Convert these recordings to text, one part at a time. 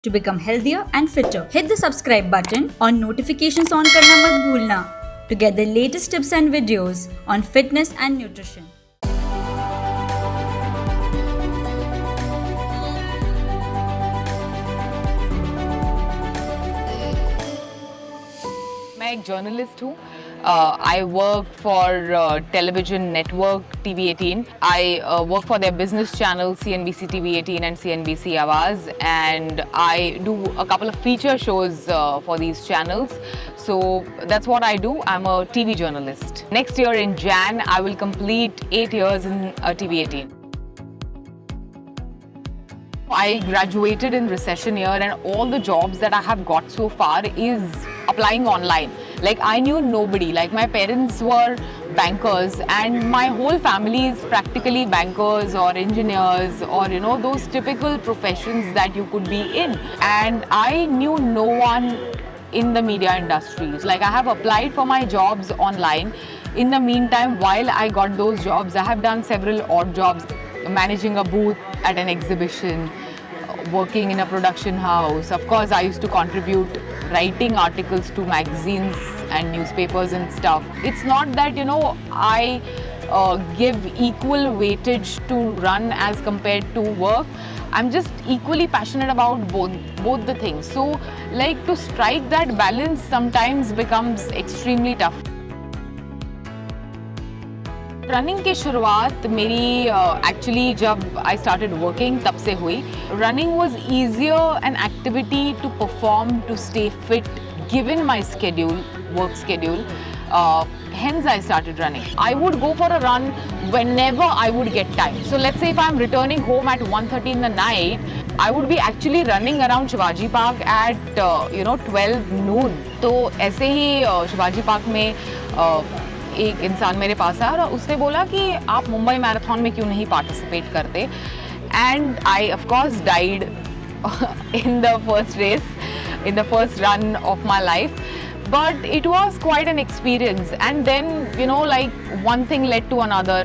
to become healthier and fitter. Hit the subscribe button on notifications on karna mat bhulna to get the latest tips and videos on fitness and nutrition. मैं एक journalist हूँ. I work for television network TV18. I work for their business channel CNBC TV18 and CNBC Awaaz, and I do a couple of feature shows for these channels. So that's what I do. I'm a TV journalist. Next year in Jan, I will complete 8 years in TV18. I graduated in recession year, and all the jobs that I have got so far is applying online. Like, I knew nobody. Like, my parents were bankers and my whole family is practically bankers or engineers or, you know, those typical professions that you could be in. And I knew no one in the media industries. Like, I have applied for my jobs online. In the meantime, while I got those jobs, I have done several odd jobs, managing a booth at an exhibition, working in a production house. Of course, I used to contribute writing articles to magazines and newspapers and stuff. It's not that, you know, I give equal weightage to run as compared to work. I'm just equally passionate about both the things. So, like, to strike that balance sometimes becomes extremely tough. Running की शुरुआत मेरी actually जब I started working तब से हुई. Running was easier an activity to perform, to stay fit given my schedule, work schedule. Hence I started running. I would go for a run whenever I would get time. So let's say if I'm returning home at 1:30 in the night, I would be actually running around Shivaji Park at 12 noon. तो ऐसे ही Shivaji park में एक इंसान मेरे पास आया और उसने बोला कि आप मुंबई मैराथन में क्यों नहीं पार्टिसिपेट करते. And I of course died in the first race, in the first run of my life. But it was quite an experience, and then, you know, like, one thing led to another.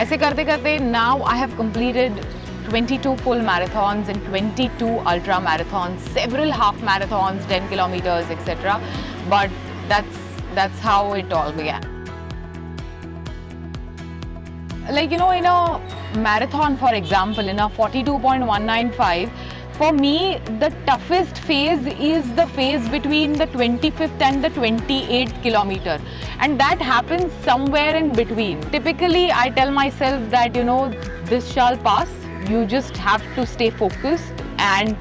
ऐसे करते करते now I have completed 22 full marathons and 22 ultra marathons, several half marathons, 10 kilometers, etc. But that's how it all began. Like, you know, in a marathon, for example, in a 42.195, for me, the toughest phase is the phase between the 25th and the 28th kilometer. And that happens somewhere in between. Typically, I tell myself that, you know, this shall pass. You just have to stay focused and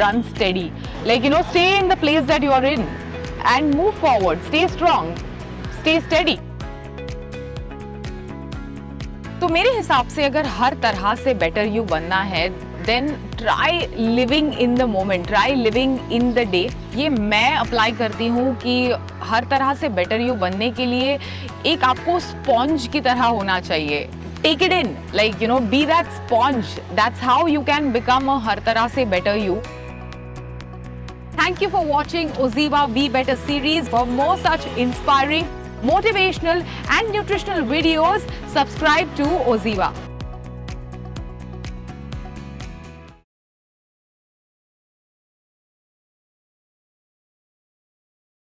run steady. Like, you know, stay in the place that you are in and move forward. Stay strong. Stay steady. तो मेरे हिसाब से अगर हर तरह से better you बनना है, then try living in the moment, try living in the day. ये मैं अप्लाई करती हूँ कि हर तरह से बेटर यू बनने के लिए एक आपको स्पॉन्ज की तरह होना चाहिए. Take it in, like, you know, be that sponge. That's how you can become a हर तरह से better you. Thank you for watching OZiva Be Better series. For more such inspiring, motivational and nutritional videos, subscribe to OZiva.